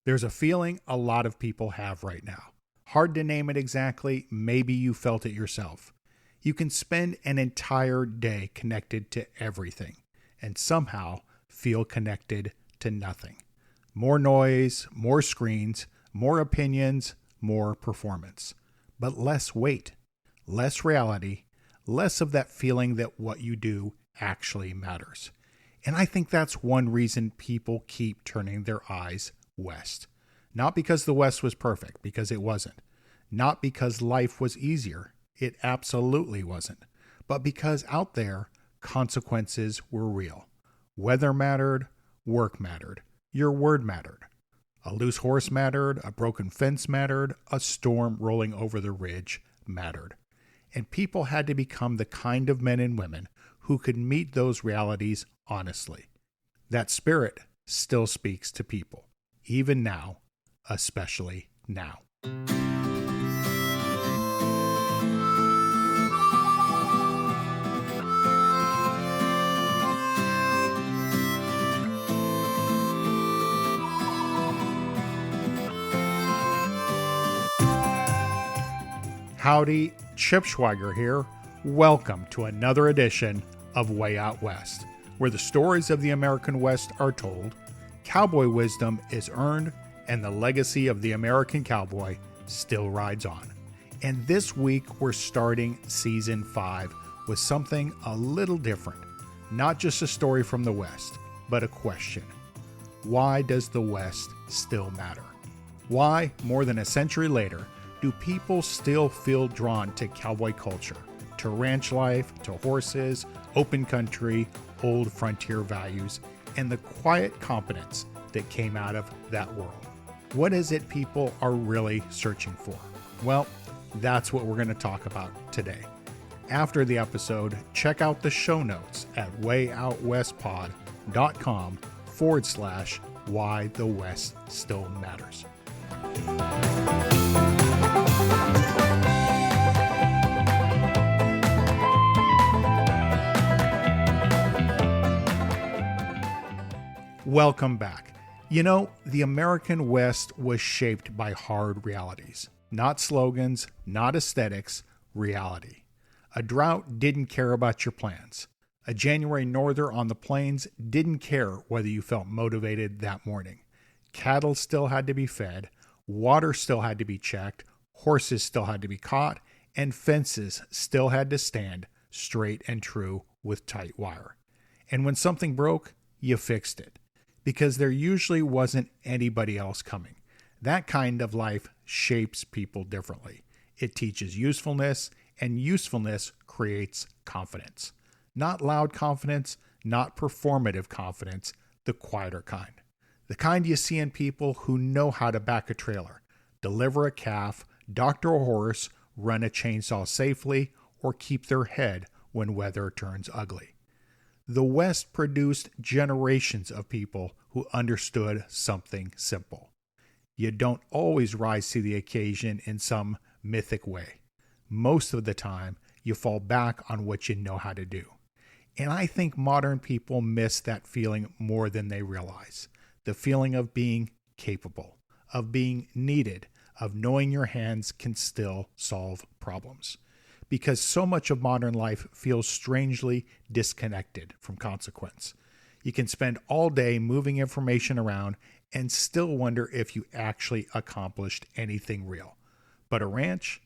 There's a feeling a lot of people have right now. Hard to name it exactly, maybe you felt it yourself. You can spend an entire day connected to everything and somehow feel connected to nothing. More noise, more screens, more opinions, more performance. But less weight, less reality, less of that feeling that what you do actually matters. And I think that's one reason people keep turning their eyes west. Not because the West was perfect, because it wasn't. Not because life was easier, it absolutely wasn't. But because out there, consequences were real. Weather mattered, work mattered, your word mattered. A loose horse mattered, a broken fence mattered, a storm rolling over the ridge mattered. And people had to become the kind of men and women who could meet those realities honestly. That spirit still speaks to people, even now, especially now. Howdy, Chip Schweiger here. Welcome to another edition of Way Out West, where the stories of the American West are told, cowboy wisdom is earned, and the legacy of the American cowboy still rides on. And this week, we're starting Season 5 with something a little different. Not just a story from the West, but a question. Why does the West still matter? Why, more than a century later, do people still feel drawn to cowboy culture, to ranch life, to horses, open country, old frontier values, and the quiet competence that came out of that world? What is it people are really searching for? Well, that's what we're going to talk about today. After the episode, check out the show notes at wayoutwestpod.com/why the West still matters. Welcome back. You know, the American West was shaped by hard realities. Not slogans, not aesthetics, reality. A drought didn't care about your plans. A January norther on the plains didn't care whether you felt motivated that morning. Cattle still had to be fed, water still had to be checked, horses still had to be caught, and fences still had to stand straight and true with tight wire. And when something broke, you fixed it, because there usually wasn't anybody else coming. That kind of life shapes people differently. It teaches usefulness, and usefulness creates confidence. Not loud confidence, not performative confidence, the quieter kind. The kind you see in people who know how to back a trailer, deliver a calf, doctor a horse, run a chainsaw safely, or keep their head when weather turns ugly. The West produced generations of people who understood something simple. You don't always rise to the occasion in some mythic way. Most of the time, you fall back on what you know how to do. And I think modern people miss that feeling more than they realize. The feeling of being capable, of being needed, of knowing your hands can still solve problems. Because so much of modern life feels strangely disconnected from consequence. You can spend all day moving information around and still wonder if you actually accomplished anything real. But a ranch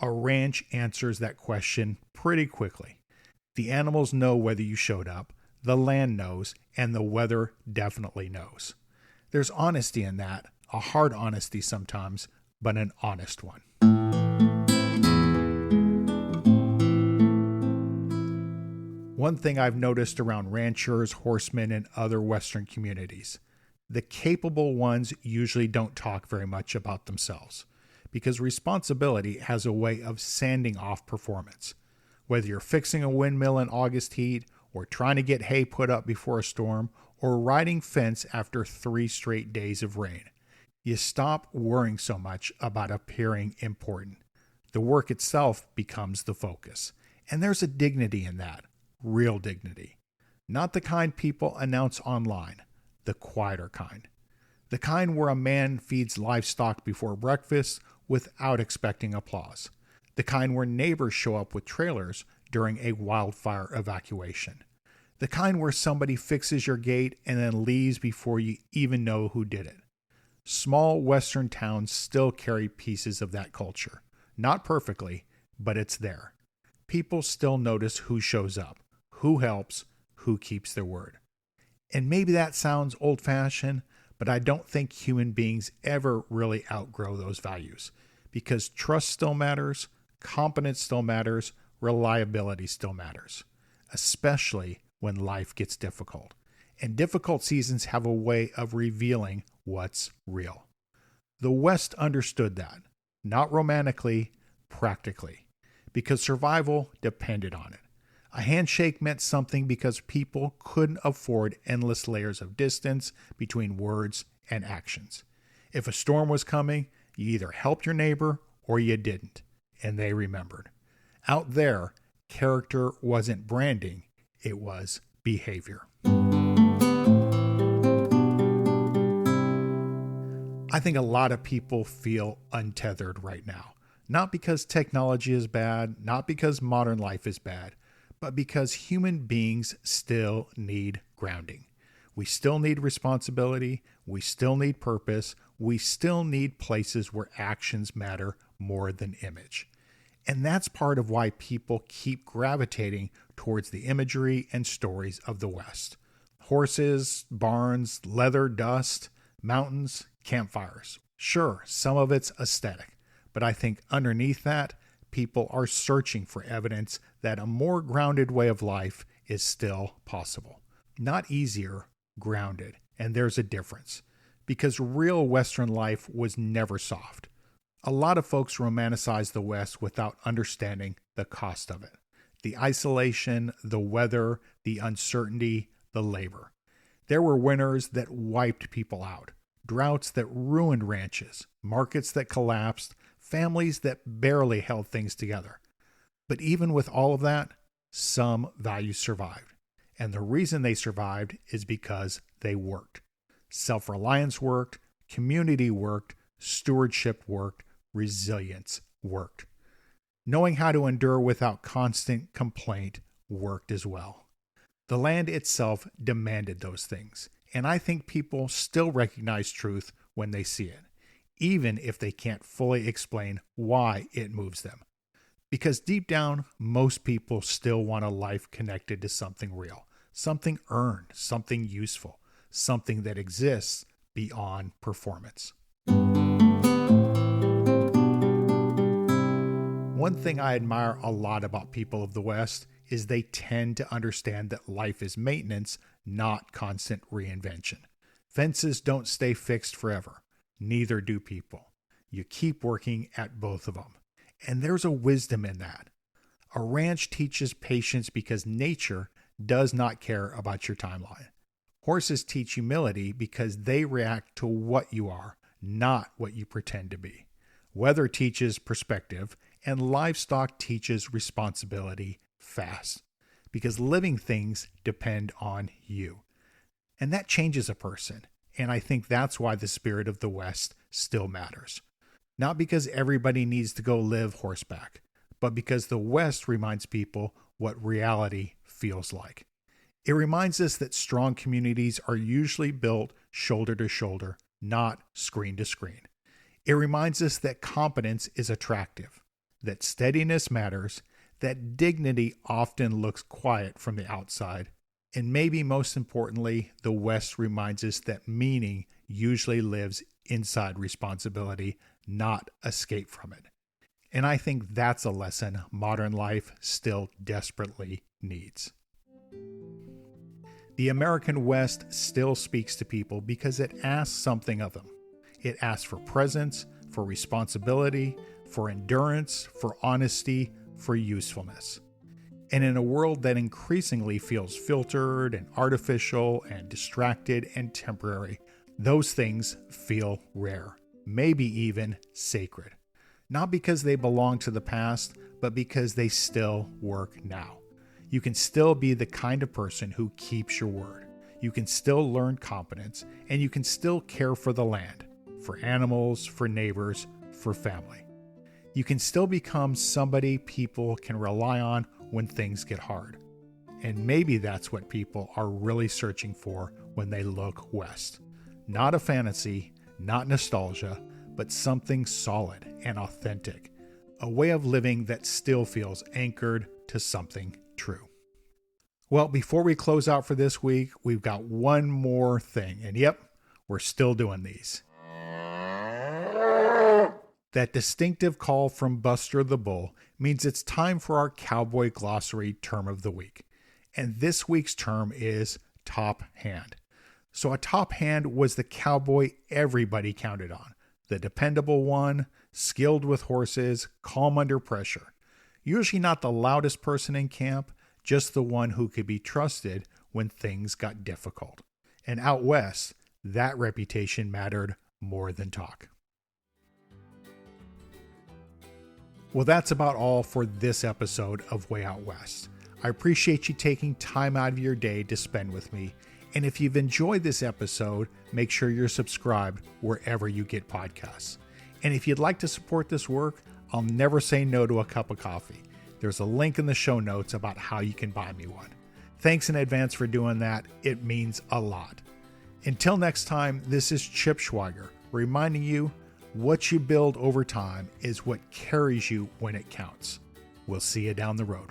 answers that question pretty quickly. The animals know whether you showed up, the land knows, and the weather definitely knows. There's honesty in that, a hard honesty sometimes, but an honest one. One thing I've noticed around ranchers, horsemen, and other Western communities, the capable ones usually don't talk very much about themselves because responsibility has a way of sanding off performance. Whether you're fixing a windmill in August heat, or trying to get hay put up before a storm, or riding fence after 3 straight days of rain, you stop worrying so much about appearing important. The work itself becomes the focus. And there's a dignity in that. Real dignity. Not the kind people announce online, the quieter kind. The kind where a man feeds livestock before breakfast without expecting applause. The kind where neighbors show up with trailers during a wildfire evacuation. The kind where somebody fixes your gate and then leaves before you even know who did it. Small Western towns still carry pieces of that culture. Not perfectly, but it's there. People still notice who shows up, who helps, who keeps their word. And maybe that sounds old-fashioned, but I don't think human beings ever really outgrow those values, because trust still matters, competence still matters, reliability still matters, especially when life gets difficult. And difficult seasons have a way of revealing what's real. The West understood that, not romantically, practically, because survival depended on it. A handshake meant something because people couldn't afford endless layers of distance between words and actions. If a storm was coming, you either helped your neighbor or you didn't, and they remembered. Out there, character wasn't branding, it was behavior. I think a lot of people feel untethered right now. Not because technology is bad, not because modern life is bad, but because human beings still need grounding. We still need responsibility, we still need purpose, we still need places where actions matter more than image. And that's part of why people keep gravitating towards the imagery and stories of the West. Horses, barns, leather, dust, mountains, campfires. Sure, some of it's aesthetic, but I think underneath that, people are searching for evidence that a more grounded way of life is still possible. Not easier, grounded. And there's a difference, because real Western life was never soft. A lot of folks romanticize the West without understanding the cost of it. The isolation, the weather, the uncertainty, the labor. There were winters that wiped people out, droughts that ruined ranches, markets that collapsed, families that barely held things together. But even with all of that, some values survived. And the reason they survived is because they worked. Self-reliance worked, community worked, stewardship worked, resilience worked. Knowing how to endure without constant complaint worked as well. The land itself demanded those things, and I think people still recognize truth when they see it, even if they can't fully explain why it moves them. Because deep down, most people still want a life connected to something real, something earned, something useful, something that exists beyond performance. One thing I admire a lot about people of the West is they tend to understand that life is maintenance, not constant reinvention. Fences don't stay fixed forever. Neither do people. You keep working at both of them. And there's a wisdom in that. A ranch teaches patience because nature does not care about your timeline. Horses teach humility because they react to what you are, not what you pretend to be. Weather teaches perspective, and livestock teaches responsibility fast, because living things depend on you. And that changes a person, and I think that's why the spirit of the West still matters. Not because everybody needs to go live horseback, but because the West reminds people what reality feels like. It reminds us that strong communities are usually built shoulder to shoulder, not screen to screen. It reminds us that competence is attractive, that steadiness matters, that dignity often looks quiet from the outside, and maybe most importantly, the West reminds us that meaning usually lives inside responsibility, not escape from it. And I think that's a lesson modern life still desperately needs. The American West still speaks to people because it asks something of them. It asks for presence, for responsibility, for endurance, for honesty, for usefulness. And in a world that increasingly feels filtered and artificial and distracted and temporary, those things feel rare, maybe even sacred. Not because they belong to the past, but because they still work now. You can still be the kind of person who keeps your word. you can still learn competence, and you can still care for the land, for animals, for neighbors, for family. You can still become somebody people can rely on when things get hard. And maybe that's what people are really searching for when they look west. Not a fantasy, not nostalgia, but something solid and authentic. A way of living that still feels anchored to something true. Well, before we close out for this week, we've got one more thing. And yep, we're still doing these. That distinctive call from Buster the Bull means it's time for our Cowboy Glossary term of the week. And this week's term is top hand. So a top hand was the cowboy everybody counted on. The dependable one, skilled with horses, calm under pressure. Usually not the loudest person in camp, just the one who could be trusted when things got difficult. And out west, that reputation mattered more than talk. Well, that's about all for this episode of Way Out West. I appreciate you taking time out of your day to spend with me. And if you've enjoyed this episode, make sure you're subscribed wherever you get podcasts. And if you'd like to support this work, I'll never say no to a cup of coffee. There's a link in the show notes about how you can buy me one. Thanks in advance for doing that. It means a lot. Until next time, this is Chip Schweiger, reminding you what you build over time is what carries you when it counts. We'll see you down the road.